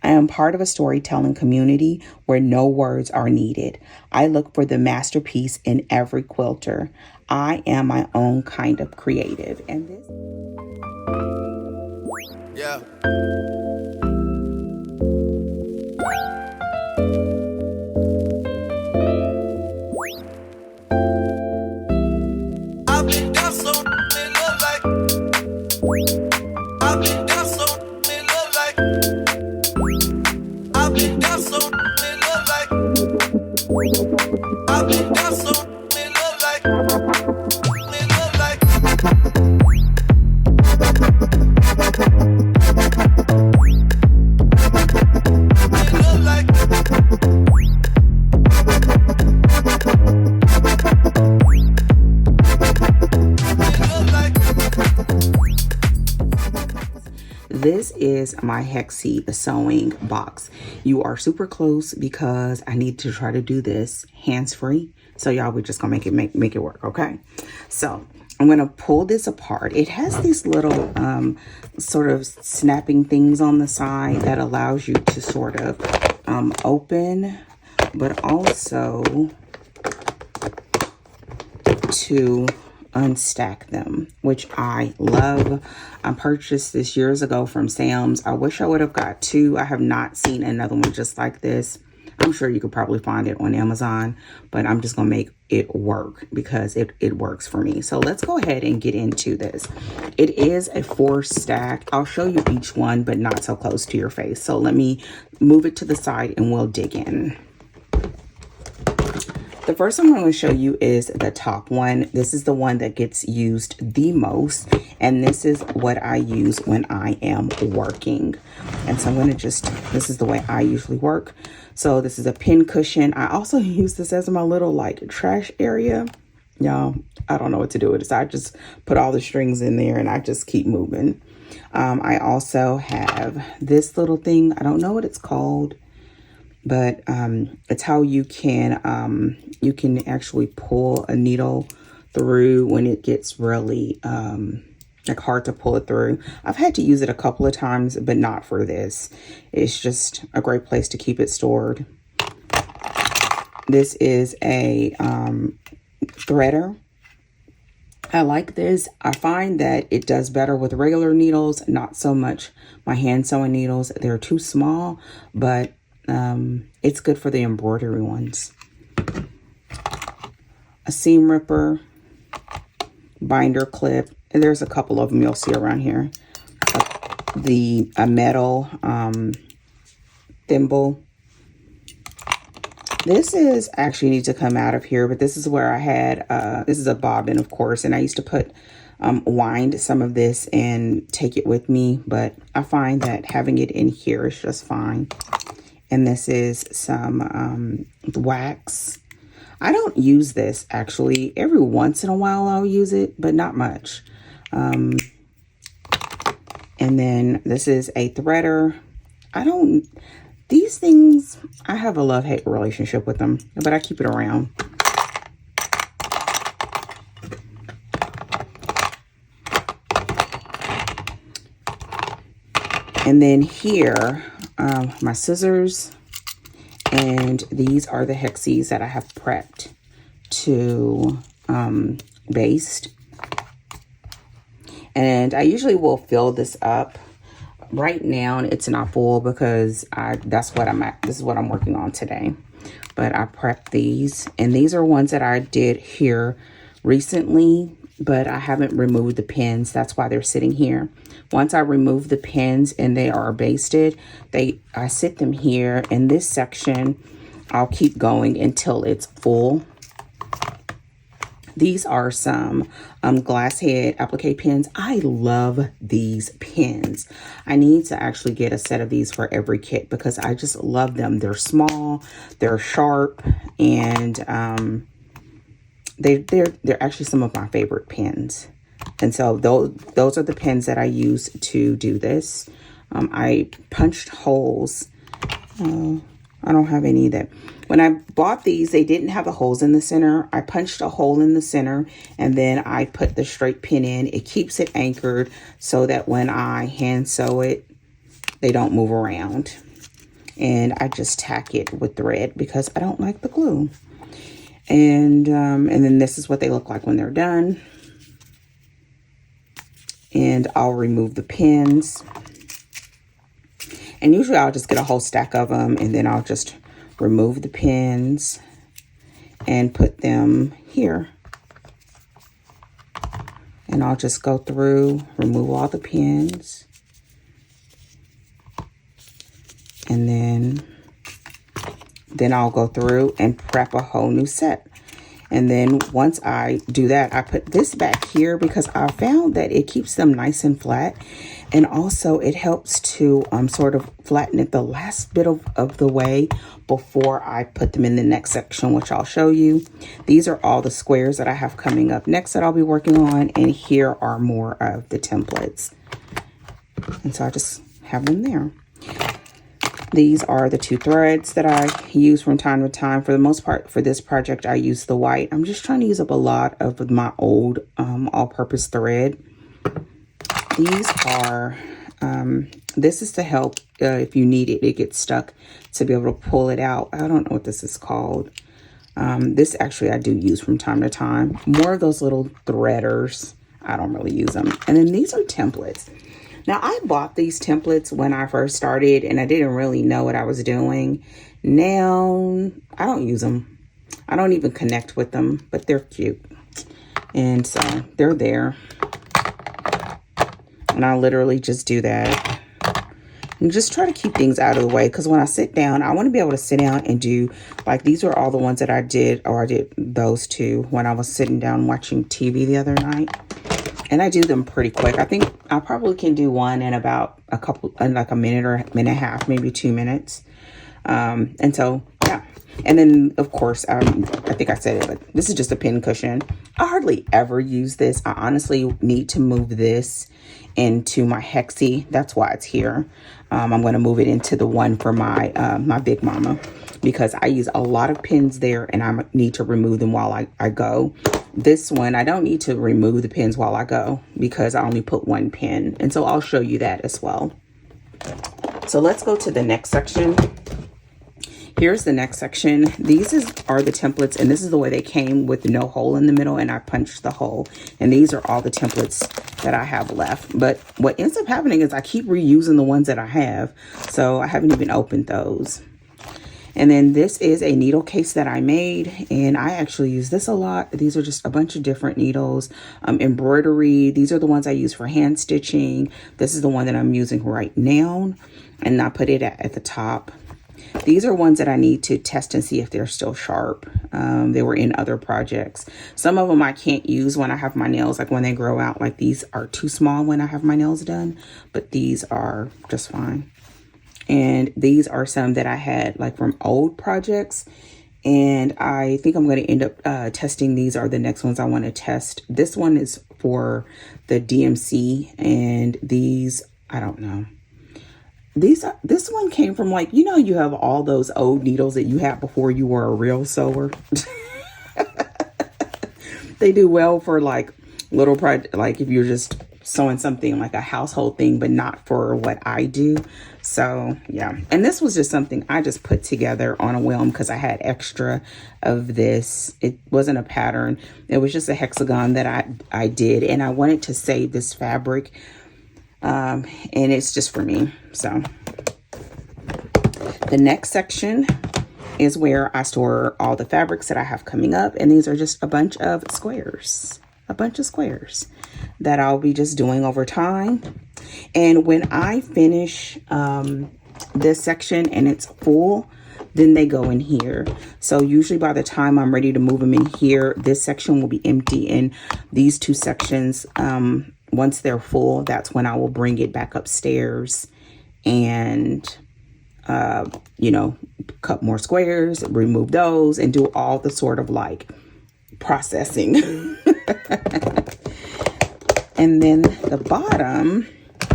I am part of a storytelling community where no words are needed. I look for the masterpiece in every quilter. I am my own kind of creative. And this... Yeah. I've been down so in love like. I've been down so in love like. I've been down so in love like. I've been down so in love like. In love like. In love like. This is my Hexie sewing box. You are super close because I need to try to do this hands-free. So y'all, we're just gonna make it work, okay? So I'm gonna pull this apart. It has these little sort of snapping things on the side that allows you to sort of open, but also to unstack them, which I love. I purchased this years ago from Sam's. I wish I would have got two. I have not seen another one just like this. I'm sure you could probably find it on Amazon, but I'm just gonna make it work because it works for me. So let's go ahead and get into this. It is a 4-stack. I'll show you each one, but not so close to your face. So let me move it to the side and we'll dig in. The first one I'm going to show you is the top one. This is the one that gets used the most, and this is what I use when I am working. And so I'm going to just, this is the way I usually work. So this is a pin cushion. I also use this as my little like trash area. Y'all, I don't know what to do with it. So I just put all the strings in there and I just keep moving. I also have this little thing. I don't know what it's called, but it's how you can actually pull a needle through when it gets really like hard to pull it through. I've had to use it a couple of times, but not for this. It's just a great place to keep it stored. This is a threader. I like this. I find that it does better with regular needles, not so much my hand sewing needles. They're too small, but it's good for the embroidery ones. A seam ripper, binder clip, and there's a couple of them you'll see around here. A metal thimble. This is actually needs to come out of here, but this is where I had this is a bobbin, of course, and I used to put wind some of this and take it with me, but I find that having it in here is just fine. And this is some wax. I don't use this actually. Every once in a while I'll use it, but not much. And then this is a threader. These things, I have a love-hate relationship with them, but I keep it around. And then here, my scissors, and these are the hexies that I have prepped to baste. And I usually will fill this up. Right now it's not full because this is what I'm working on today. But I prepped these, and these are ones that I did here recently, but I haven't removed the pins. That's why they're sitting here. Once I remove the pins and they are basted, I sit them here in this section. I'll keep going until it's full. These are some glass head applique pins. I love these pins. I need to actually get a set of these for every kit because I just love them. They're small, they're sharp, and they're actually some of my favorite pins. And so those are the pins that I use to do this. I punched holes. I don't have any that... When I bought these, they didn't have the holes in the center. I punched a hole in the center, and then I put the straight pin in. It keeps it anchored so that when I hand sew it, they don't move around. and I just tack it with thread because I don't like the glue. And then this is what they look like when they're done. And I'll remove the pins. And usually I'll just get a whole stack of them, and then I'll just remove the pins and put them here. And I'll just go through, remove all the pins. And then I'll go through and prep a whole new set. And then once I do that, I put this back here because I found that it keeps them nice and flat. And also it helps to sort of flatten it the last bit of the way before I put them in the next section, which I'll show you. These are all the squares that I have coming up next that I'll be working on. And here are more of the templates. And so I just have them there. These are the 2 threads that I use from time to time. For the most part, for this project, I use the white. I'm just trying to use up a lot of my old all-purpose thread. These are, this is to help if you need it, it gets stuck, to be able to pull it out. I don't know what this is called. This actually I do use from time to time. More of those little threaders. I don't really use them. And then these are templates. Now, I bought these templates when I first started, and I didn't really know what I was doing. Now, I don't use them. I don't even connect with them, but they're cute. And so they're there. And I literally just do that. And just try to keep things out of the way, because when I sit down, I want to be able to sit down and do, like, these were all the ones that I did, or I did those 2 when I was sitting down watching TV the other night. And I do them pretty quick. I think I probably can do one in about like a minute or a minute and a half, maybe 2 minutes. And so, yeah. And then, of course, I think I said it, but this is just a pin cushion. I hardly ever use this. I honestly need to move this into my Hexie. That's why it's here. I'm going to move it into the one for my my Big Mama, because I use a lot of pins there, and I need to remove them while I go. This one, I don't need to remove the pins while I go because I only put 1 pin. And so I'll show you that as well. So let's go to the next section. Here's the next section. These are the templates, and this is the way they came, with no hole in the middle, and I punched the hole. And these are all the templates that I have left. But what ends up happening is I keep reusing the ones that I have. So I haven't even opened those. And then this is a needle case that I made, and I actually use this a lot. These are just a bunch of different needles. Embroidery, these are the ones I use for hand stitching. This is the one that I'm using right now, and I put it at the top. These are ones that I need to test and see if they're still sharp. They were in other projects. Some of them I can't use when I have my nails, like when they grow out. Like these are too small when I have my nails done, but these are just fine. And these are some that I had like from old projects. And I think I'm going to end up testing. These are the next ones I want to test. This one is for the DMC, and these, I don't know. This one came from, like, you know, you have all those old needles that you had before you were a real sewer. They do well for like little project, like if you're just sewing something like a household thing, but not for what I do. So yeah, and this was just something I just put together on a whim because I had extra of this. It wasn't a pattern, it was just a hexagon that I did, and I wanted to save this fabric, and it's just for me. So the next section is where I store all the fabrics that I have coming up, and these are just a bunch of squares. That I'll be just doing over time. And when I finish this section and it's full, then they go in here. So usually by the time I'm ready to move them in here, this section will be empty, and these 2 sections, once they're full, that's when I will bring it back upstairs and you know, cut more squares, remove those, and do all the sort of like processing. And then the bottom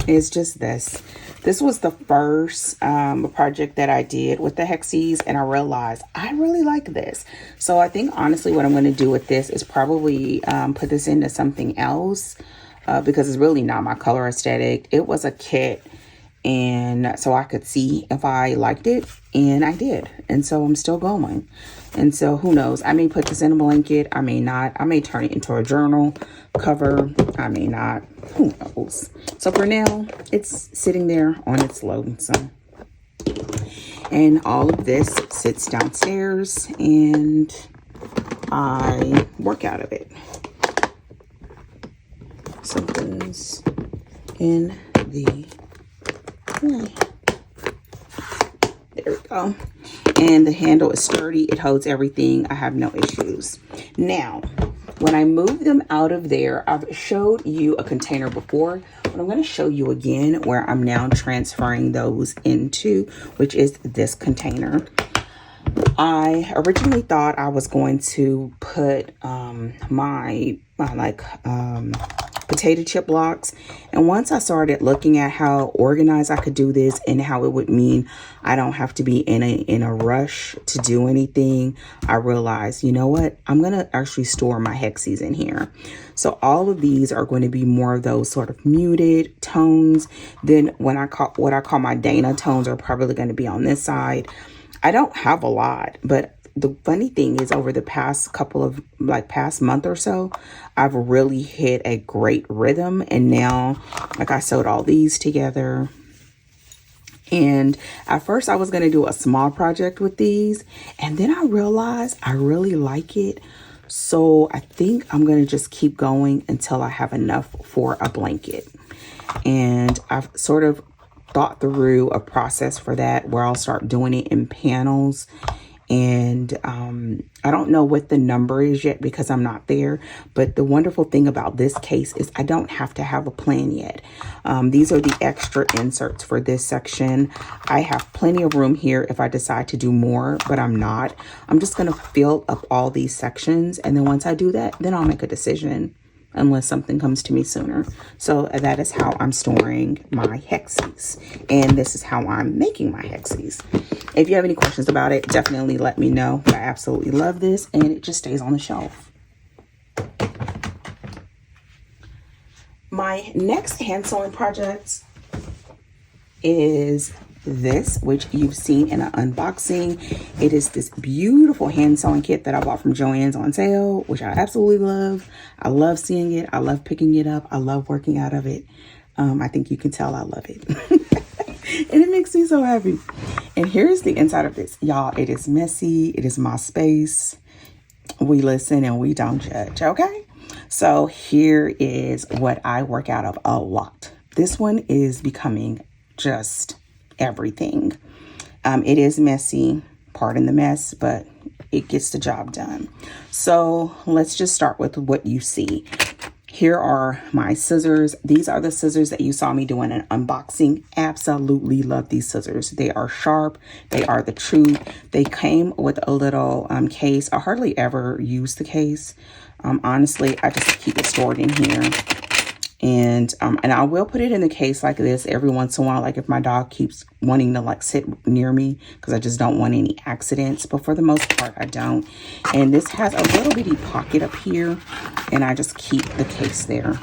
is just this. This was the first project that I did with the hexies, and I realized I really like this. So I think honestly what I'm going to do with this is probably put this into something else because it's really not my color aesthetic. It was a kit, And so I could see if I liked it, and I did. And so I'm still going. And so who knows? I may put this in a blanket. I may not. I may turn it into a journal cover. I may not. Who knows? So for now, it's sitting there on its lonesome. And all of this sits downstairs, and I work out of it. Something's in the way. There we go. And the handle is sturdy. It holds everything. I have no issues. Now, when I move them out of there, I've showed you a container before, but I'm going to show you again where I'm now transferring those into, which is this container. I originally thought I was going to put my potato chip blocks, and once I started looking at how organized I could do this and how it would mean I don't have to be in a rush to do anything, I realized, you know what, I'm gonna actually store my hexies in here. So all of these are going to be more of those sort of muted tones. Then what I call my Dana tones are probably going to be on this side. I don't have a lot, but the funny thing is over the past past month or so, I've really hit a great rhythm. And now, like, I sewed all these together. And at first I was going to do a small project with these, and then I realized I really like it. So I think I'm going to just keep going until I have enough for a blanket. And I've sort of thought through a process for that where I'll start doing it in panels. And I don't know what the number is yet because I'm not there. But the wonderful thing about this case is I don't have to have a plan yet. These are the extra inserts for this section. I have plenty of room here if I decide to do more, but I'm not. I'm just going to fill up all these sections. And then once I do that, then I'll make a decision, unless something comes to me sooner. So that is how I'm storing my hexies. And this is how I'm making my hexies. If you have any questions about it, definitely let me know. I absolutely love this, and it just stays on the shelf. My next hand sewing project is this, which you've seen in an unboxing. It is this beautiful hand sewing kit that I bought from Joann's on sale, which I absolutely love. I love seeing it. I love picking it up. I love working out of it. I think you can tell I love it. And it makes me so happy. And here's the inside of this. Y'all, it is messy. It is my space. We listen and we don't judge, okay? So here is what I work out of a lot. This one is becoming just everything. It is messy, pardon the mess, but it gets the job done. So let's just start with what you see. Here are my scissors. These are the scissors that you saw me doing an unboxing. Absolutely love these scissors. They are sharp. They are the truth. They came with a little case. I hardly ever use the case. Honestly, I just keep it stored in here. And I will put it in the case like this every once in a while, like if my dog keeps wanting to like sit near me, because I just don't want any accidents. But for the most part, I don't. And this has a little bitty pocket up here, and I just keep the case there.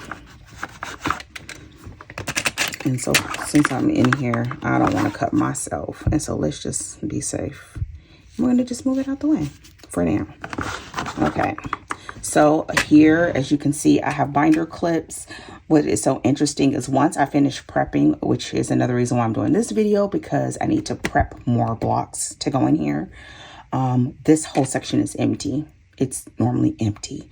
And so since I'm in here, I don't want to cut myself. And so let's just be safe. I'm going to just move it out the way for now. Okay. So here, as you can see, I have binder clips. What is so interesting is once I finish prepping, which is another reason why I'm doing this video, because I need to prep more blocks to go in here. This whole section is empty. It's normally empty.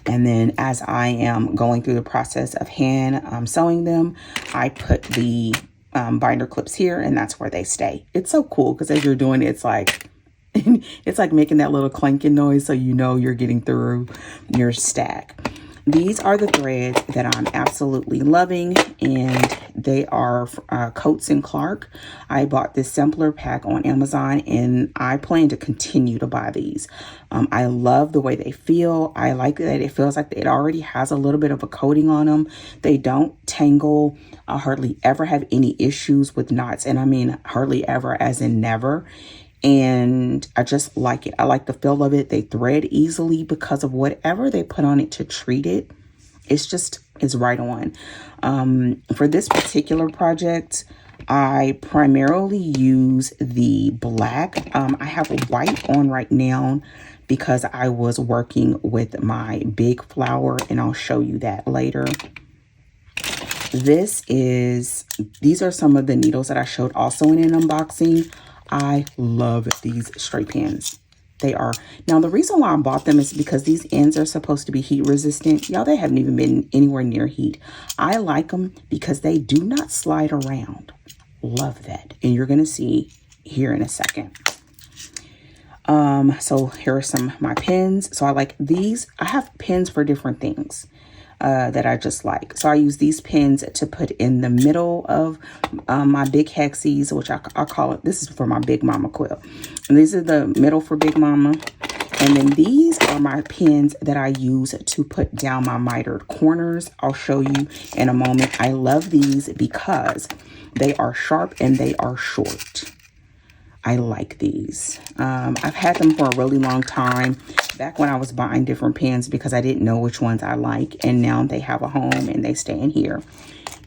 And then as I am going through the process of hand sewing them, I put the binder clips here, and that's where they stay. It's so cool because as you're doing it, it's like making that little clanking noise, so you know you're getting through your stack. These are the threads that I'm absolutely loving, and they are Coats and Clark. I bought this sampler pack on Amazon, and I plan to continue to buy these. I love the way they feel. I like that it feels like it already has a little bit of a coating on them. They don't tangle. I hardly ever have any issues with knots, and I mean hardly ever as in never. And I just like it. I like the feel of it. They thread easily because of whatever they put on it to treat it. It's right on. For this particular project, I primarily use the black. I have white on right now because I was working with my big flower, and I'll show you that later. These are some of the needles that I showed also in an unboxing. I love these straight pins. They are. Now, the reason why I bought them is because these ends are supposed to be heat resistant. Y'all, they haven't even been anywhere near heat. I like them because they do not slide around. Love that. And you're going to see here in a second. So here are some of my pins. So I like these. I have pins for different things that I just like. So I use these pins to put in the middle of my big hexies, which I call it. This is for my Big Mama quilt. And these are the middle for Big Mama. And then these are my pins that I use to put down my mitered corners. I'll show you in a moment. I love these because they are sharp and they are short. I like these. I've had them for a really long time, back when I was buying different pins because I didn't know which ones I like. And now they have a home and they stay in here.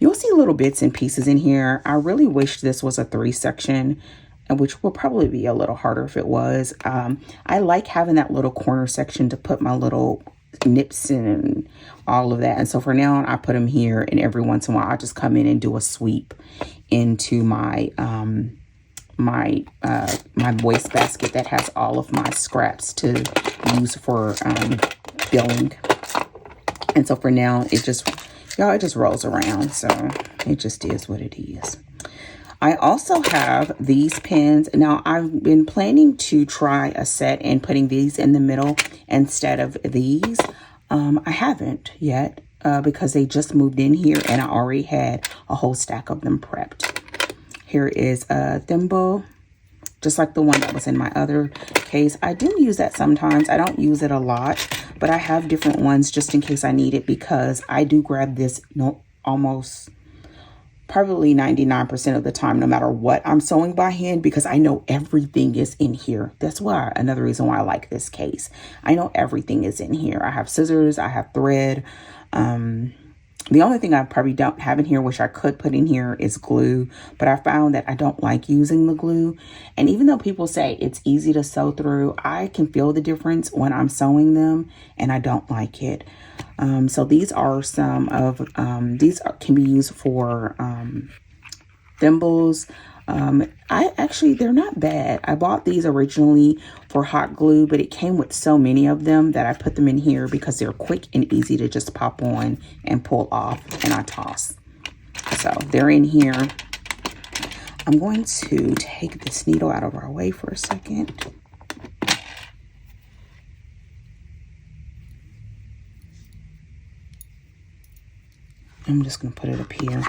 You'll see little bits and pieces in here. I really wish this was a 3-section, which will probably be a little harder if it was. I like having that little corner section to put my little nips and all of that. And so for now, I put them here, and every once in a while I just come in and do a sweep into my my waste basket that has all of my scraps to use for filling. And so for now, it just rolls around. So it just is what it is. I also have these pins. Now, I've been planning to try a set and putting these in the middle instead of these. I haven't yet because they just moved in here and I already had a whole stack of them prepped. Here is a thimble, just like the one that was in my other case. I do use that sometimes. I don't use it a lot, but I have different ones just in case I need it, because I do grab this almost probably 99% of the time, no matter what I'm sewing by hand, because I know everything is in here. That's why, another reason why I like this case. I know everything is in here. I have scissors, I have thread. The only thing I probably don't have in here, which I could put in here, is glue. But I found that I don't like using the glue. And even though people say it's easy to sew through, I can feel the difference when I'm sewing them, and I don't like it. So these are some of, can be used for thimbles. They're not bad. I bought these originally for hot glue, but it came with so many of them that I put them in here because they're quick and easy to just pop on and pull off, and I toss. So they're in here. I'm going to take this needle out of our way for a second. I'm just going to put it up here.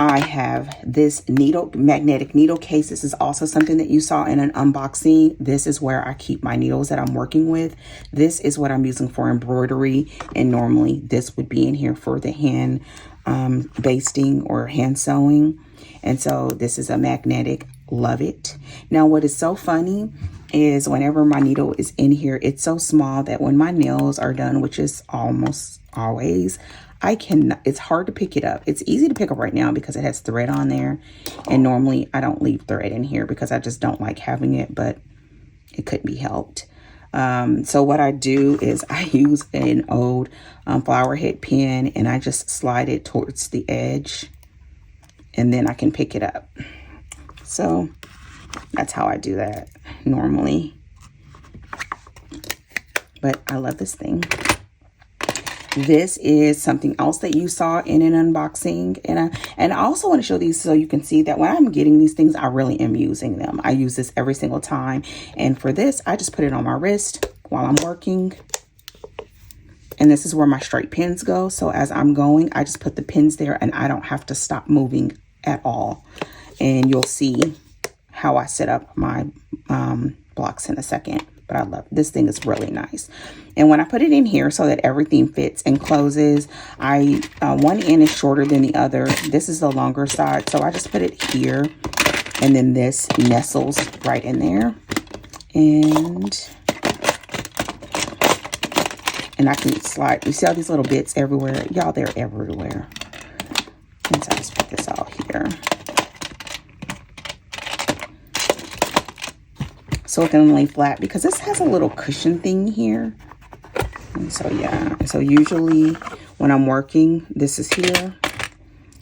I have this magnetic needle case. This is also something that you saw in an unboxing. This is where I keep my needles that I'm working with. This is what I'm using for embroidery. And normally this would be in here for the hand basting or hand sewing. And so this is a magnetic. Love it. Now, what is so funny is whenever my needle is in here, it's so small that when my nails are done, which is almost always, it's hard to pick it up. It's easy to pick up right now because it has thread on there. And normally I don't leave thread in here because I just don't like having it, but it couldn't be helped. So what I do is I use an old flower head pin, and I just slide it towards the edge, and then I can pick it up. So that's how I do that normally. But I love this thing. This is something else that you saw in an unboxing. And I also want to show these so you can see that when I'm getting these things, I really am using them. I use this every single time. And for this, I just put it on my wrist while I'm working. And this is where my straight pins go. So as I'm going, I just put the pins there and I don't have to stop moving at all. And you'll see how I set up my blocks in a second. But I love it. This thing is really nice. And when I put it in here so that everything fits and closes, one end is shorter than the other. This is the longer side, so I just put it here, and then this nestles right in there. And I can slide. You see all these little bits everywhere? Y'all, they're everywhere. And so I just put this all here. so it can lay flat, because this has a little cushion thing here. And so yeah, so usually when I'm working, this is here,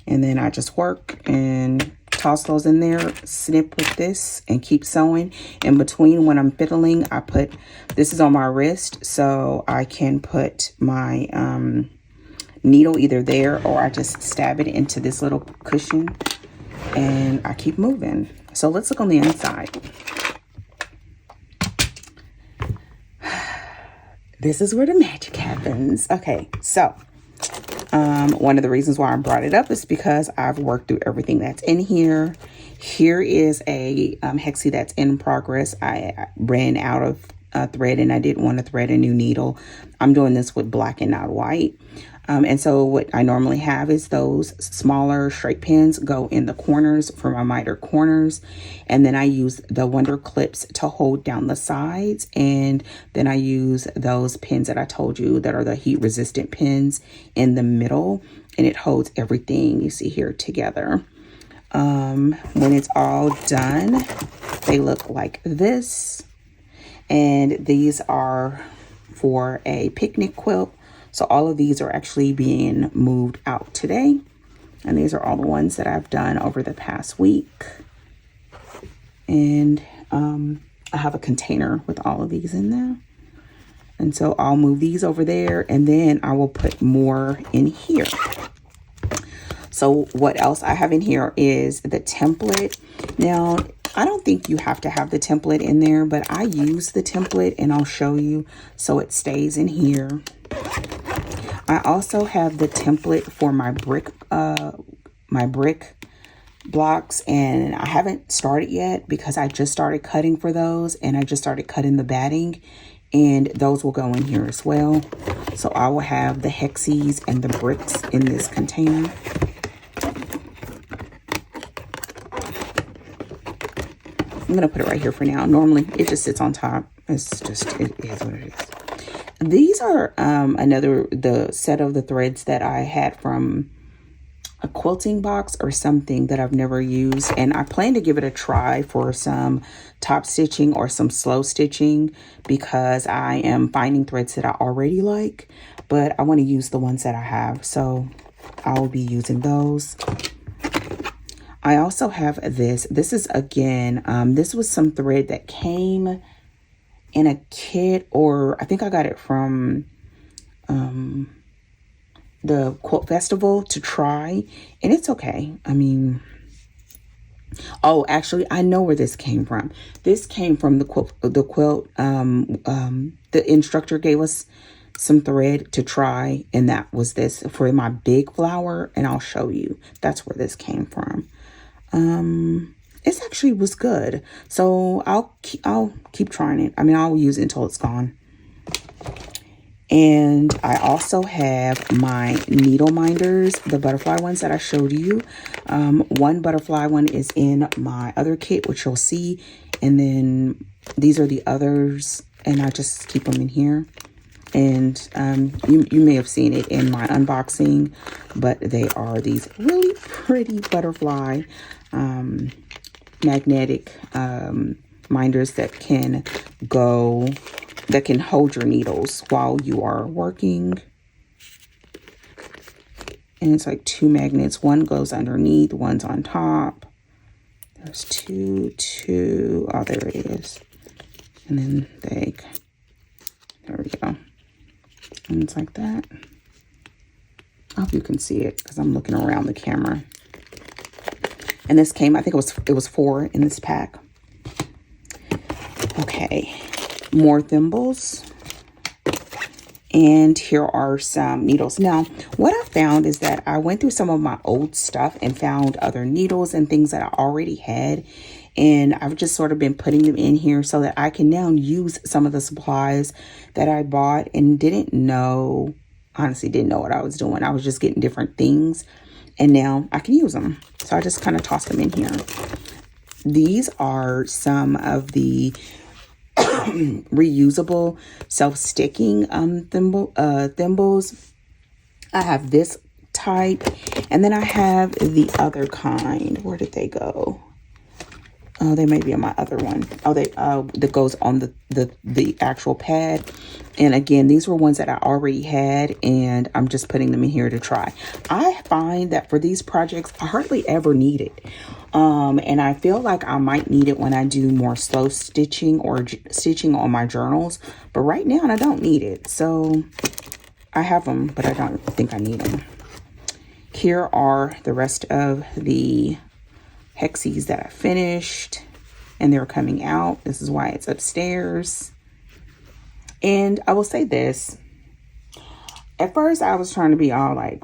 and then I just work and toss those in there, snip with this, and keep sewing. In between, when I'm fiddling, I put, this is on my wrist, so I can put my needle either there, or I just stab it into this little cushion, and I keep moving. So let's look on the inside. This is where the magic happens. Okay, so one of the reasons why I brought it up is because I've worked through everything that's in here. Here is a Hexie that's in progress. I ran out of thread, and I didn't want to thread a new needle. I'm doing this with black and not white. And so what I normally have is those smaller straight pins go in the corners for my miter corners. And then I use the Wonder clips to hold down the sides. And then I use those pins that I told you that are the heat resistant pins in the middle. And it holds everything you see here together. When it's all done, they look like this. And these are for a picnic quilt. So all of these are actually being moved out today. And these are all the ones that I've done over the past week. And I have a container with all of these in there. And so I'll move these over there, and then I will put more in here. So what else I have in here is the template. Now, I don't think you have to have the template in there, but I use the template, and I'll show you, so it stays in here. I also have the template for my brick blocks, and I haven't started yet because I just started cutting for those, and I just started cutting the batting, and those will go in here as well. So I will have the hexies and the bricks in this container. I'm gonna put it right here for now. Normally it just sits on top. It's just, it is what it is. These are the set of the threads that I had from a quilting box or something that I've never used, and I plan to give it a try for some top stitching or some slow stitching, because I am finding threads that I already like, but I want to use the ones that I have, so I will be using those. I also have this. This is, again, this was some thread that came in a kit, or I think I got it from the Quilt Festival to try, and it's okay. I mean, oh, actually, I know where this came from. This came from the quilt. The instructor gave us some thread to try, and that was this for my big flower, and I'll show you. That's where this came from. It actually was good, so I'll keep trying it. I mean, I'll use it until it's gone. And I also have my needle minders, the butterfly ones that I showed you. One butterfly one is in my other kit, which you'll see, and then these are the others, and I just keep them in here. And you may have seen it in my unboxing, but they are these really pretty butterfly magnetic minders that can hold your needles while you are working. And it's like two magnets. One goes underneath, one's on top. There's two. Oh, there it is. And then there we go. And it's like that. I hope you can see it because I'm looking around the camera. And this came, I think it was 4 in this pack. Okay, more thimbles. And here are some needles. Now, what I found is that I went through some of my old stuff and found other needles and things that I already had. And I've just sort of been putting them in here so that I can now use some of the supplies that I bought and honestly didn't know what I was doing. I was just getting different things, and now I can use them. So I just kind of tossed them in here. These are some of the reusable self-sticking thimbles. I have this type, and then I have the other kind. Where did they go? Oh, they may be on my other one. Oh, they that goes on the actual pad. And again, these were ones that I already had, and I'm just putting them in here to try. I find that for these projects, I hardly ever need it. And I feel like I might need it when I do more slow stitching or stitching on my journals. But right now, I don't need it. So I have them, but I don't think I need them. Here are the rest of the hexies that I finished, and they're coming out. This is why it's upstairs. And I will say this. At first, I was trying to be all like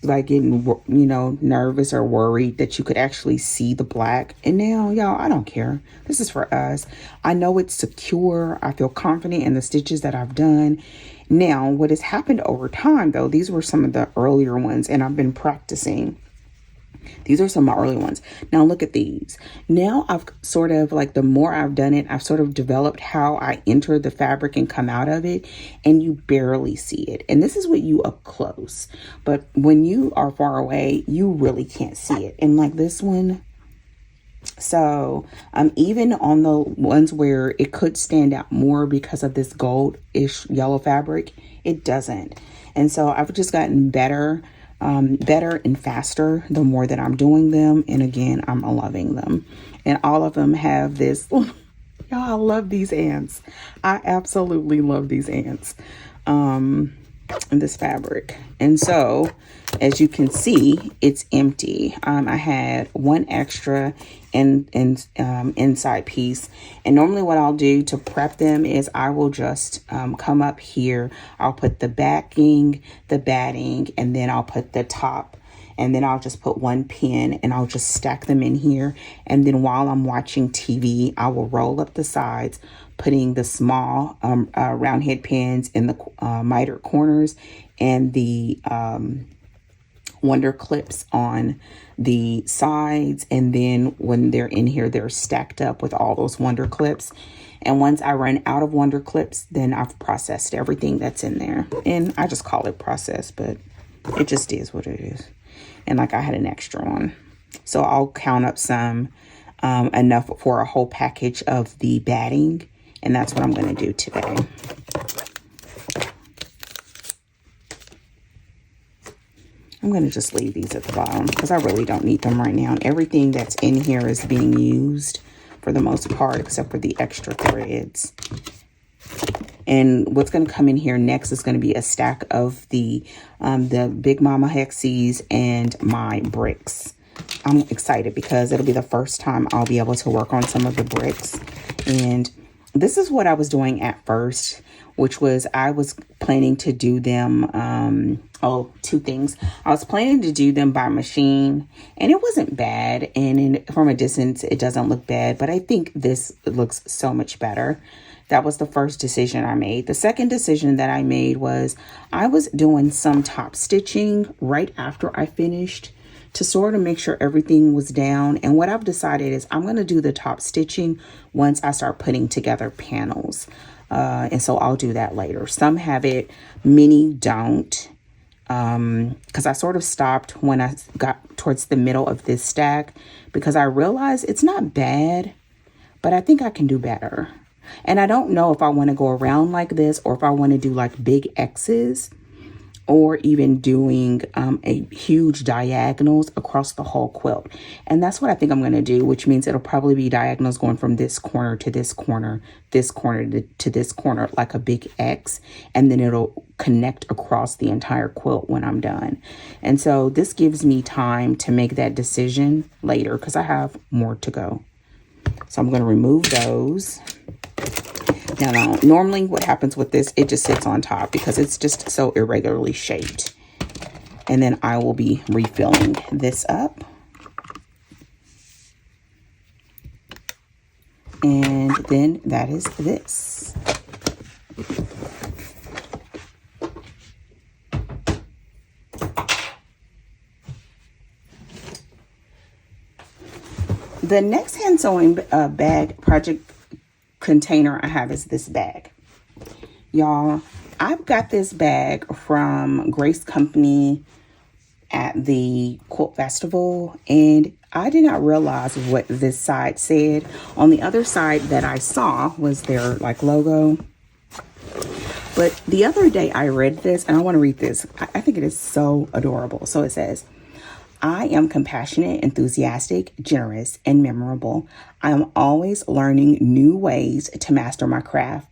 getting, you know, nervous or worried that you could actually see the black. And now, y'all, I don't care. This is for us. I know it's secure. I feel confident in the stitches that I've done. Now, what has happened over time, though, these were some of the earlier ones, and I've been practicing. These are some of my early ones. Now look at these. Now I've sort of like, the more I've done it, I've sort of developed how I enter the fabric and come out of it, and you barely see it. And this is with you up close, but when you are far away, you really can't see it. And like this one, so even on the ones where it could stand out more because of this gold-ish yellow fabric, it doesn't. And so I've just gotten better and faster the more that I'm doing them. And again, I'm loving them. And all of them have this. Y'all, I love these ants. I absolutely love these ants. In this fabric. And so, as you can see, it's empty. I had one extra inside piece, and normally what I'll do to prep them is I will just come up here. I'll put the backing, the batting, and then I'll put the top, and then I'll just put one pin, and I'll just stack them in here. And then while I'm watching TV, I will roll up the sides, putting the small round head pins in the miter corners, and the wonder clips on the sides. And then when they're in here, they're stacked up with all those wonder clips. And once I run out of wonder clips, then I've processed everything that's in there. And I just call it processed, but it just is what it is. And like, I had an extra one, so I'll count up some enough for a whole package of the batting. And that's what I'm going to do today. I'm going to just leave these at the bottom because I really don't need them right now. And everything that's in here is being used for the most part, except for the extra threads. And what's going to come in here next is going to be a stack of the Big Mama Hexies and my bricks. I'm excited because it'll be the first time I'll be able to work on some of the bricks. And this is what I was doing at first, which was I was planning to do them, two things. I was planning to do them by machine, and it wasn't bad. And from a distance, it doesn't look bad, but I think this looks so much better. That was the first decision I made. The second decision that I made was I was doing some top stitching right after I finished to sort of make sure everything was down. And what I've decided is I'm going to do the top stitching once I start putting together panels. And so I'll do that later. Some have it, many don't. Because I sort of stopped when I got towards the middle of this stack because I realized it's not bad, but I think I can do better. And I don't know if I want to go around like this or if I want to do like big X's, or even doing a huge diagonals across the whole quilt. And that's what I think I'm going to do, which means it'll probably be diagonals going from this corner to this corner to this corner, like a big X, and then it'll connect across the entire quilt when I'm done. And so this gives me time to make that decision later because I have more to go. So I'm going to remove those. Now, normally what happens with this, it just sits on top because it's just so irregularly shaped. And then I will be refilling this up. And then that is this. The next hand sewing bag project container I have is this bag. Y'all, I've got this bag from Grace Company at the Quilt Festival, and I did not realize what this side said. On the other side that I saw was their like logo. But the other day I read this, and I want to read this. I think it is so adorable. So it says, I am compassionate, enthusiastic, generous, and memorable. I am always learning new ways to master my craft.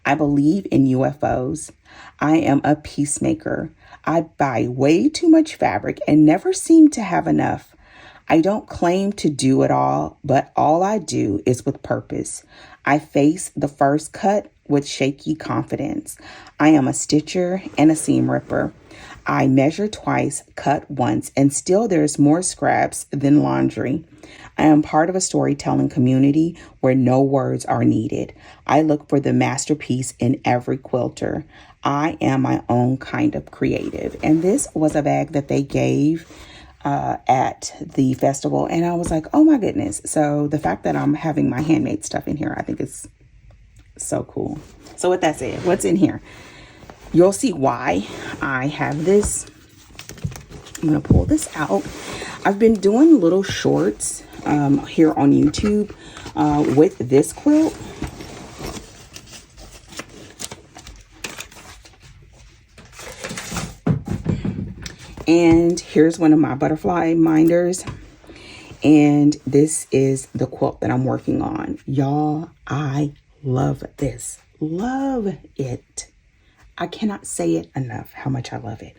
I believe in UFOs. I am a peacemaker. I buy way too much fabric and never seem to have enough. I don't claim to do it all, but all I do is with purpose. I face the first cut with shaky confidence. I am a stitcher and a seam ripper. I measure twice, cut once, and still there's more scraps than laundry. I am part of a storytelling community where no words are needed. I look for the masterpiece in every quilter. I am my own kind of creative. And this was a bag that they gave at the festival, and I was like, oh my goodness. So the fact that I'm having my handmade stuff in here, I think is so cool. So with that said, what's in here? You'll see why I have this. I'm gonna pull this out. I've been doing little shorts here on YouTube with this quilt. And here's one of my butterfly minders. And this is the quilt that I'm working on. Y'all, I love this. Love it. I cannot say it enough how much I love it.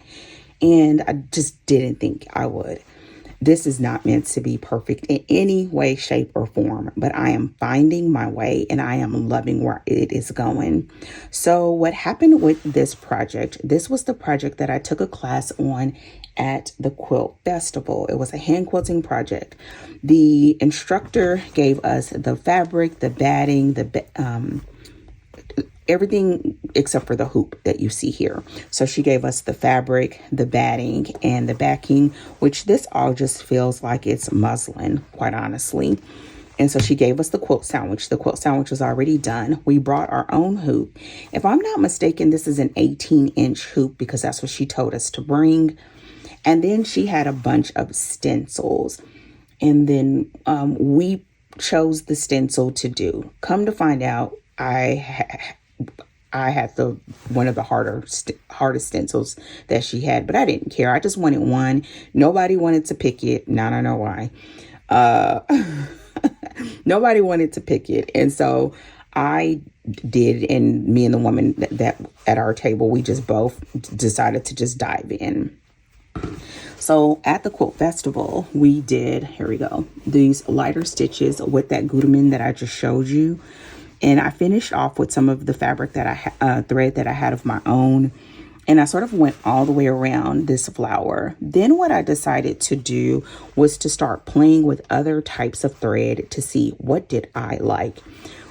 And I just didn't think I would. This is not meant to be perfect in any way, shape, or form, but I am finding my way and I am loving where it is going. So what happened with this project, this was the project that I took a class on at the Quilt Festival. It was a hand quilting project. The instructor gave us the fabric, the batting, everything except for the hoop that you see here. So she gave us the fabric, the batting, and the backing, which this all just feels like it's muslin, quite honestly. And so she gave us the quilt sandwich. The quilt sandwich was already done. We brought our own hoop. If I'm not mistaken, this is an 18-inch hoop because that's what she told us to bring. And then she had a bunch of stencils. And then we chose the stencil to do. Come to find out, I had one of the hardest stencils that she had, but I didn't care. I just wanted one. Nobody wanted to pick it. Now I know why. Nobody wanted to pick it. And so I did, and me and the woman that at our table, we just both decided to just dive in. So at the Quilt Festival, we did, here we go, these lighter stitches with that Gutermann that I just showed you. And I finished off with some of the fabric that thread that I had of my own. And I sort of went all the way around this flower. Then what I decided to do was to start playing with other types of thread to see what did I like.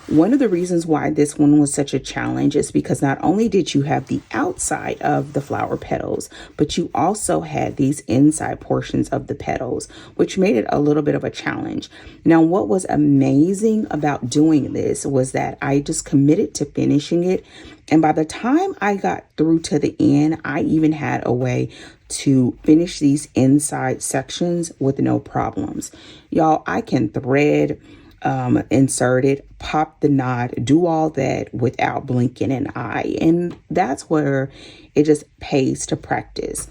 One of the reasons why this one was such a challenge is because not only did you have the outside of the flower petals, but you also had these inside portions of the petals, which made it a little bit of a challenge. Now, what was amazing about doing this was that I just committed to finishing it. And by the time I got through to the end, I even had a way to finish these inside sections with no problems. Y'all, I can thread, insert it, pop the knot, do all that without blinking an eye. And that's where it just pays to practice.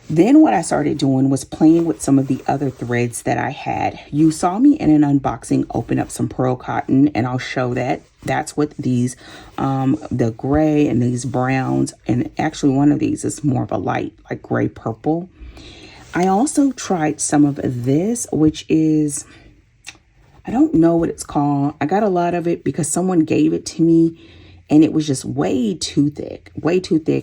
Then what I started doing was playing with some of the other threads that I had. You saw me in an unboxing open up some pearl cotton, and I'll show that. That's what these, the gray and these browns, and actually one of these is more of a light, like gray purple. I also tried some of this, which is, I don't know what it's called. I got a lot of it because someone gave it to me and it was just way too thick,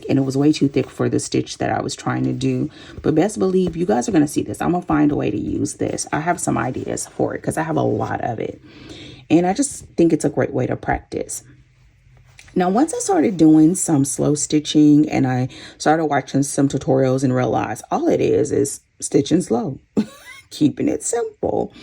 and it was way too thick for the stitch that I was trying to do. But best believe you guys are going to see this. I'm going to find a way to use this. I have some ideas for it because I have a lot of it. And I just think it's a great way to practice. Now, once I started doing some slow stitching and I started watching some tutorials and realized all it is stitching slow. Keeping it simple.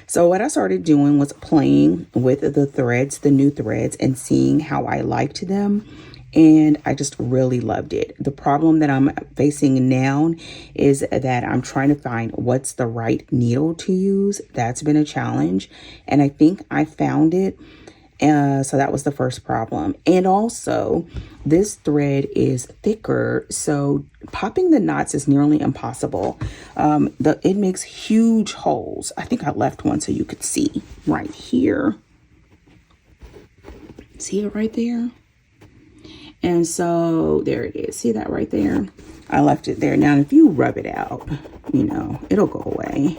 So what I started doing was playing with the threads, the new threads, and seeing how I liked them and I just really loved it. The problem that I'm facing now is that I'm trying to find what's the right needle to use. That's been a challenge, and I think I found it. So that was the first problem. And also, this thread is thicker, so popping the knots is nearly impossible. It makes huge holes. I think I left one so you could see right here. See it right there? And so there it is. See that right there? I left it there. Now, if you rub it out, you know, it'll go away.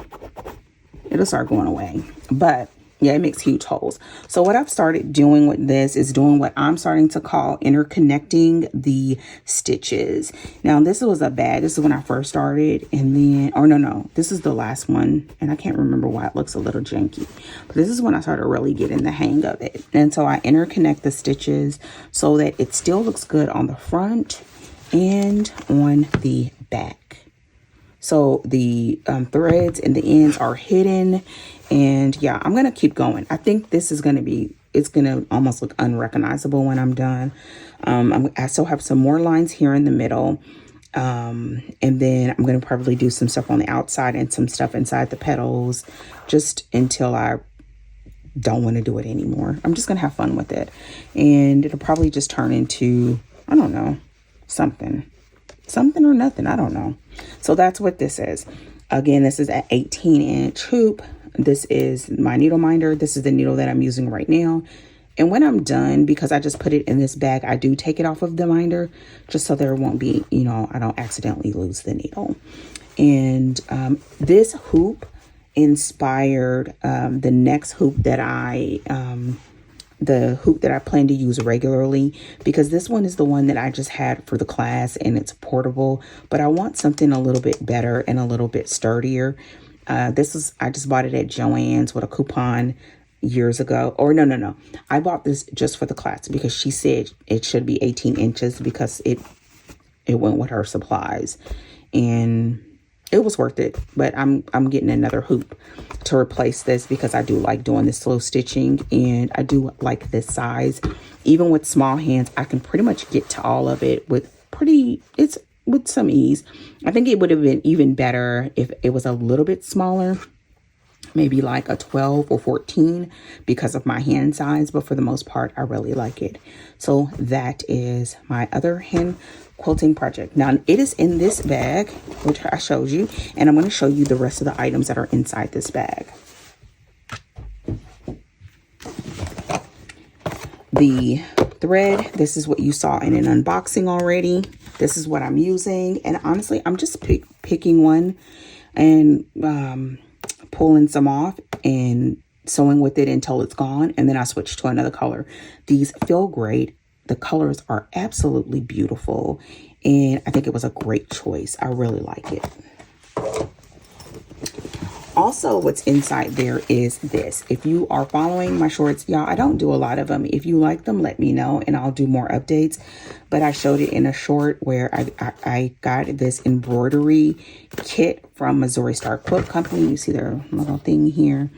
It'll start going away. But yeah, it makes huge holes. So what I've started doing with this is doing what I'm starting to call interconnecting the stitches. Now, this was a bad, this is when I first started, and then, or no, this is the last one, and I can't remember why it looks a little janky, but this is when I started really getting the hang of it. And so I interconnect the stitches so that it still looks good on the front and on the back. So the threads and the ends are hidden. And yeah, I'm going to keep going. I think this is going to be, it's going to almost look unrecognizable when I'm done. I still have some more lines here in the middle. And then I'm going to probably do some stuff on the outside and some stuff inside the petals just until I don't want to do it anymore. I'm just going to have fun with it. And it'll probably just turn into, I don't know, something or nothing. I don't know. So that's what this is. Again, this is an 18-inch hoop. This is my needle minder. This is the needle that I'm using right now. And when I'm done, because I just put it in this bag, I do take it off of the minder just so there won't be, you know, I don't accidentally lose the needle. And this hoop inspired the next hoop that the hoop that I plan to use regularly, because this one is the one that I just had for the class and it's portable, but I want something a little bit better and a little bit sturdier. I just bought it at Joann's with a coupon years ago. Or no. I bought this just for the class because she said it should be 18 inches because it went with her supplies. And it was worth it, but I'm getting another hoop to replace this because I do like doing this slow stitching and I do like this size. Even with small hands, I can pretty much get to all of it with some ease. I think it would have been even better if it was a little bit smaller, maybe like a 12 or 14 because of my hand size, but for the most part, I really like it. So that is my other hand quilting project. Now it is in this bag, which I showed you, and I'm going to show you the rest of the items that are inside this bag. The thread, this is what you saw in an unboxing already. This is what I'm using, and honestly, I'm just picking one and pulling some off and sewing with it until it's gone, and then I switch to another color. These feel great. The colors are absolutely beautiful, and I think it was a great choice. I really like it. Also, what's inside there is this. If you are following my shorts, y'all, I don't do a lot of them. If you like them, let me know, and I'll do more updates. But I showed it in a short where I got this embroidery kit from Missouri Star Quilt Company. You see their little thing here,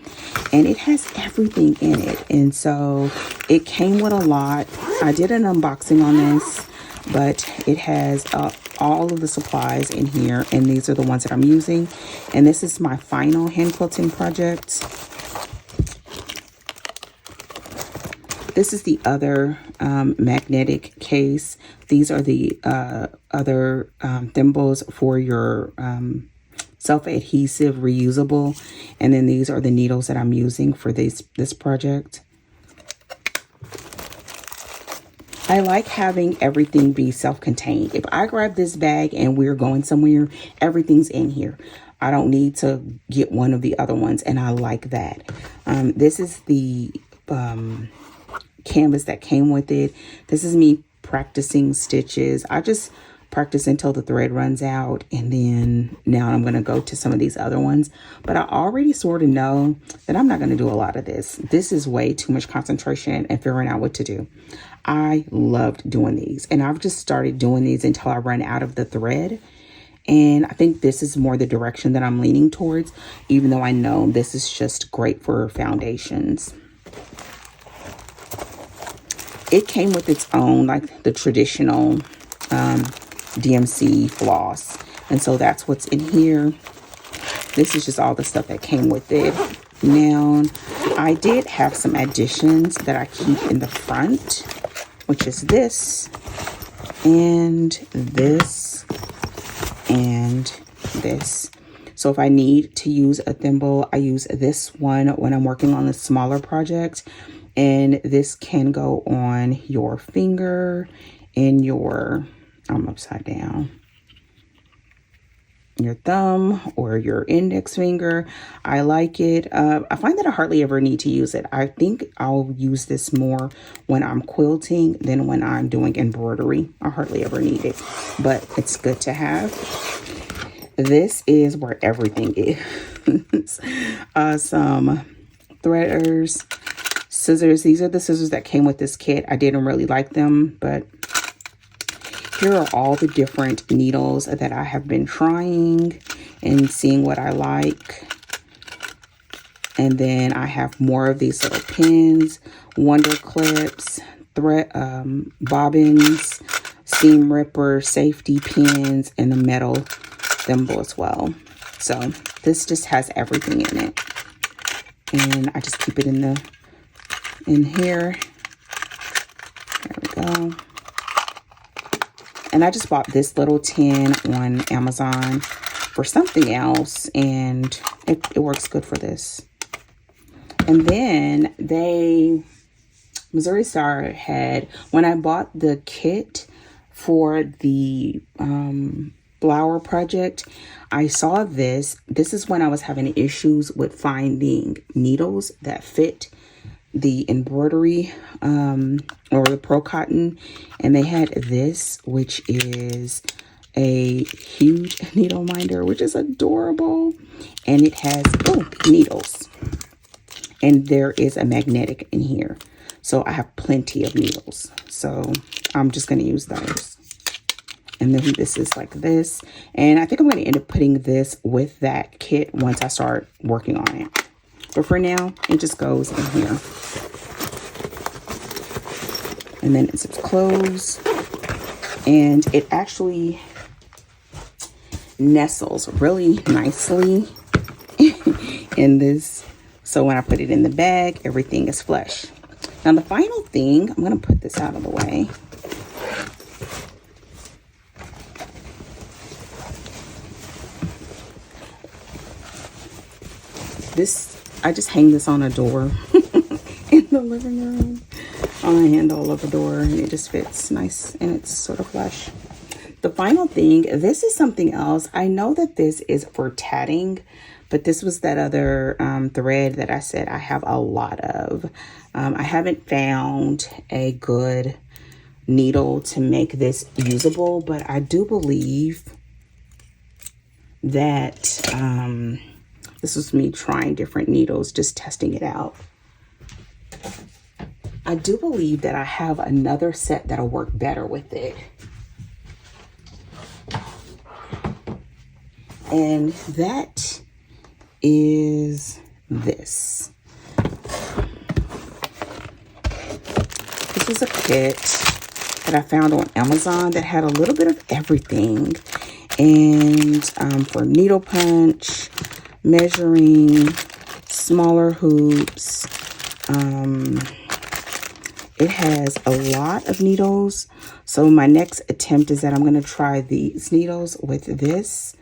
and it has everything in it. And so it came with a lot. I did an unboxing on this, but it has all of the supplies in here, and these are the ones that I'm using. And this is my final hand quilting project. This is the other magnetic case. These are the other thimbles for your self-adhesive reusable, and then these are the needles that I'm using for this project. I like having everything be self-contained. If I grab this bag and we're going somewhere, everything's in here. I don't need to get one of the other ones, and I like that. This is the canvas that came with it. This is me practicing stitches. I just practice until the thread runs out, and then now I'm going to go to some of these other ones. But I already sort of know that I'm not going to do a lot of this. This is way too much concentration and figuring out what to do. I loved doing these, and I've just started doing these until I run out of the thread. And I think this is more the direction that I'm leaning towards, even though I know this is just great for foundations. it came with its own, like the traditional DMC floss. And so that's what's in here. This is just all the stuff that came with it. Now, I did have some additions that I keep in the front, which is this, and this, and this. So if I need to use a thimble, I use this one when I'm working on a smaller project. And this can go on your finger, in your, I'm upside down, your thumb or your index finger. I like it. I find that I hardly ever need to use it. I think I'll use this more when I'm quilting than when I'm doing embroidery. I hardly ever need it, but it's good to have. This is where everything is. Some threaders, scissors. These are the scissors that came with this kit. I didn't really like them, but here are all the different needles that I have been trying and seeing what I like. And then I have more of these little pins, wonder clips, thread, bobbins, seam ripper, safety pins, and a metal thimble as well. So this just has everything in it. And I just keep it in here. There we go. And I just bought this little tin on Amazon for something else, and it works good for this. And then Missouri Star had, when I bought the kit for the flower project, I saw this. This is when I was having issues with finding needles that fit the embroidery or the pro cotton, and they had this, which is a huge needle minder, which is adorable, and it has needles, and there is a magnetic in here, so I have plenty of needles, so I'm just going to use those. And then this is like this, and I think I'm going to end up putting this with that kit once I start working on it. But for now, it just goes in here. And then it zips closed. And it actually nestles really nicely in this. So when I put it in the bag, everything is flush. Now the final thing, I'm going to put this out of the way. I just hang this on a door in the living room, on a handle of a door, and it just fits nice and it's sort of flush. The final thing, this is something else. I know that this is for tatting, but this was that other thread that I said I have a lot of. I haven't found a good needle to make this usable, but I do believe that this was me trying different needles, just testing it out. I do believe that I have another set that'll work better with it. And that is this. This is a kit that I found on Amazon that had a little bit of everything. And for needle punch, measuring, smaller hoops. It has a lot of needles. So my next attempt is that I'm going to try these needles with this.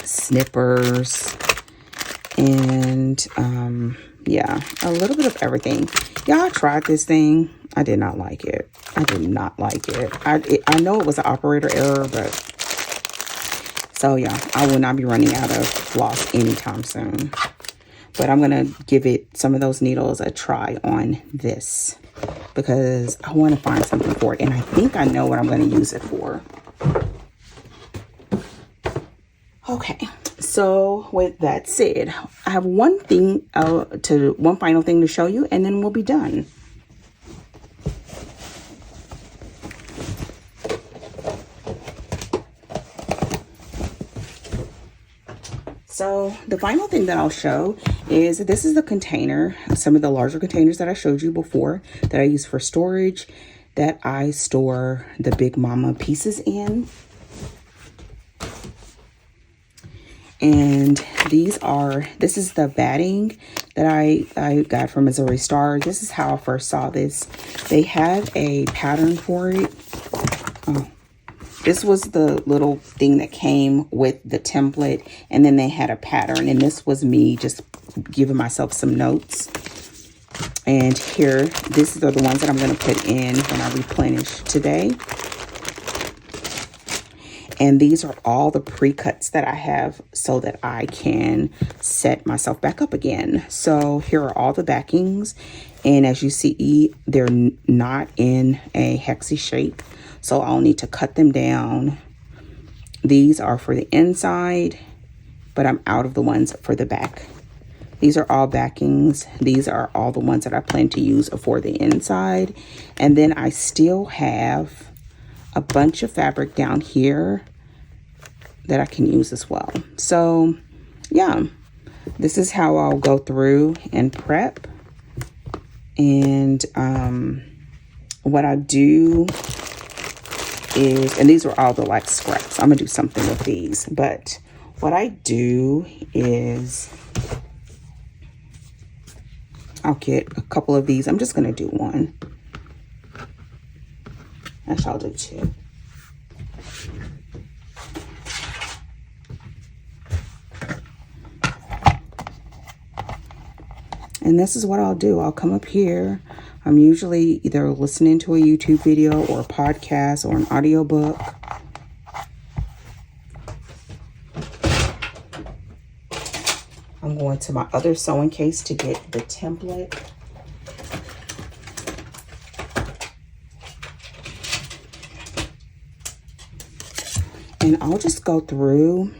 Snippers. And yeah, a little bit of everything. Yeah, I tried this thing. I did not like it. I did not like it. I know it was an operator error, but so yeah, I will not be running out of floss anytime soon. But I'm going to give it some of those needles a try on this because I want to find something for it. And I think I know what I'm going to use it for. Okay, so with that said, I have one final thing to show you, and then we'll be done. So the final thing that I'll show is this is the container, some of the larger containers that I showed you before that I use for storage, that I store the Big Mama pieces in. And this is the batting that I got from Missouri Star. This is how I first saw this. They have a pattern for it. Oh, this was the little thing that came with the template, and then they had a pattern, and this was me just giving myself some notes. And here, these are the ones that I'm going to put in when I replenish today. And these are all the pre-cuts that I have so that I can set myself back up again. So here are all the backings. And as you see, they're not in a hexie shape. So I'll need to cut them down. These are for the inside, but I'm out of the ones for the back. These are all backings. These are all the ones that I plan to use for the inside. And then I still have a bunch of fabric down here that I can use as well. So yeah, this is how I'll go through and prep. And what I do is, and these are all the like scraps. I'm gonna do something with these, but what I do is I'll get a couple of these. I'm just gonna do one. Actually, I'll do two. And this is what I'll do. I'll come up here. I'm usually either listening to a YouTube video or a podcast or an audiobook. I'm going to my other sewing case to get the template. And I'll just go through.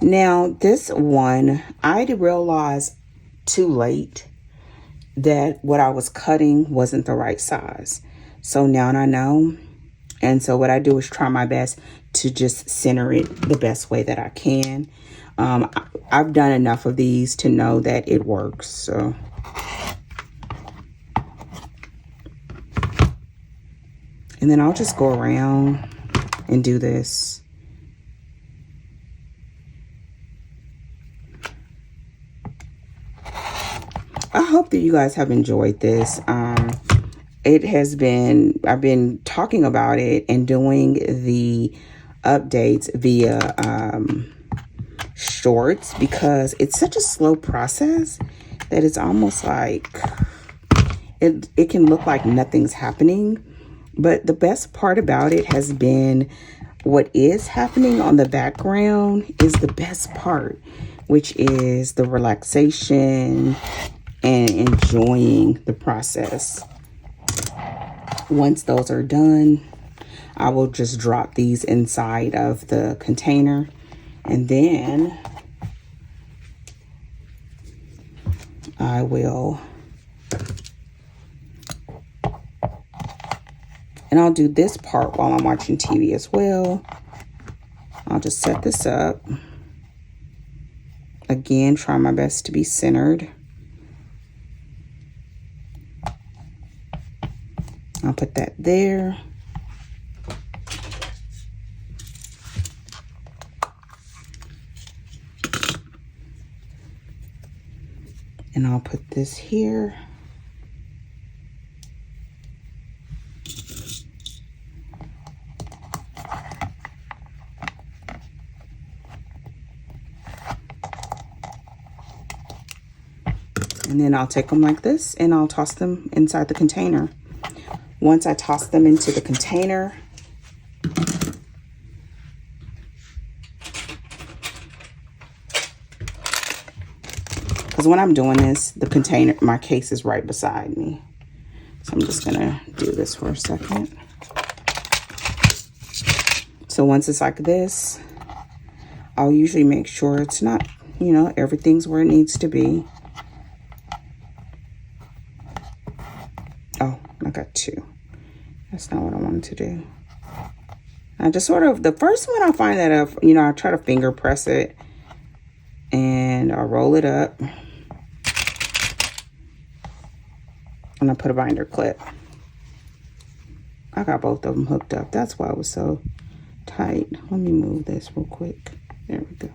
Now, this one, I realized too late that what I was cutting wasn't the right size. So now I know. And so what I do is try my best to just center it the best way that I can. I've done enough of these to know that it works. So and then I'll just go around and do this. I hope that you guys have enjoyed this. It has been, I've been talking about it and doing the updates via shorts because it's such a slow process that it's almost like it can look like nothing's happening. But the best part about it has been what is happening on the background is the best part, which is the relaxation and enjoying the process. Once those are done, I will just drop these inside of the container, and then I will, and I'll do this part while I'm watching TV as well. I'll just set this up. Again, try my best to be centered. I'll put that there. And I'll put this here. And then I'll take them like this and I'll toss them inside the container. Once I toss them into the container, because when I'm doing this, the container, my case is right beside me. So I'm just gonna do this for a second. So once it's like this, I'll usually make sure it's not, you know, everything's where it needs to be. Oh, I got two. That's not what I wanted to do. I just sort of, the first one I find that, you know, I try to finger press it and I'll roll it up. And I put a binder clip. I got both of them hooked up. That's why it was so tight. Let me move this real quick. There we go.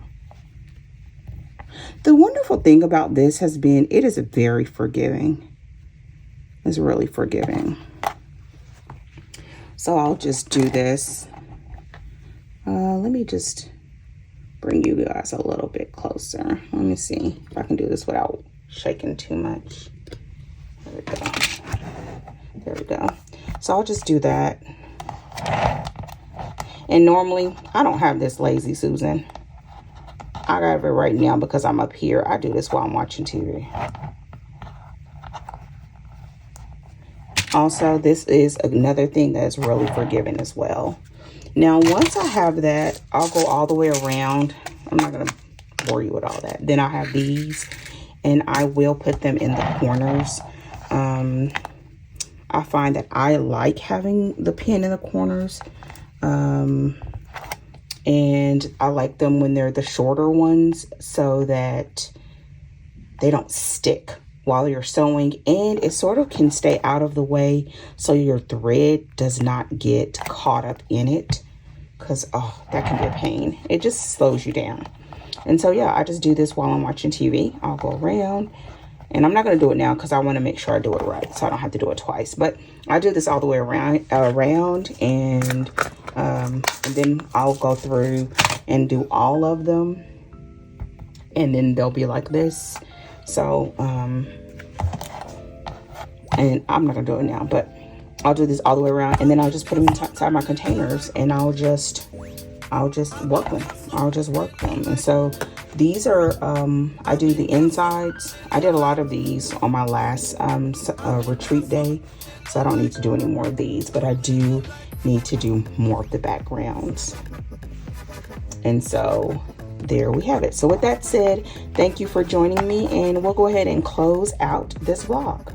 The wonderful thing about this has been it is very forgiving. It's really forgiving. So I'll just do this. Let me just bring you guys a little bit closer. Let me see if I can do this without shaking too much. There we go. There we go. So I'll just do that. And normally I don't have this lazy Susan. I got it right now because I'm up here. I do this while I'm watching TV. Also, this is another thing that's really forgiving as well. Now, once I have that, I'll go all the way around. I'm not going to bore you with all that. Then I have these, and I will put them in the corners. I find that I like having the pin in the corners. And I like them when they're the shorter ones so that they don't stick while you're sewing, and it sort of can stay out of the way so your thread does not get caught up in it, because that can be a pain. It just slows you down. And so yeah, I just do this while I'm watching TV. I'll go around, and I'm not going to do it now because I want to make sure I do it right so I don't have to do it twice, but I do this all the way around and then I'll go through and do all of them, and then they'll be like this. So and I'm not gonna do it now, but I'll do this all the way around, and then I'll just put them inside my containers, and I'll just work them. And so these are I do the insides. I did a lot of these on my last retreat day, so I don't need to do any more of these, but I do need to do more of the backgrounds. And so there we have it. So with that said, thank you for joining me, and we'll go ahead and close out this vlog.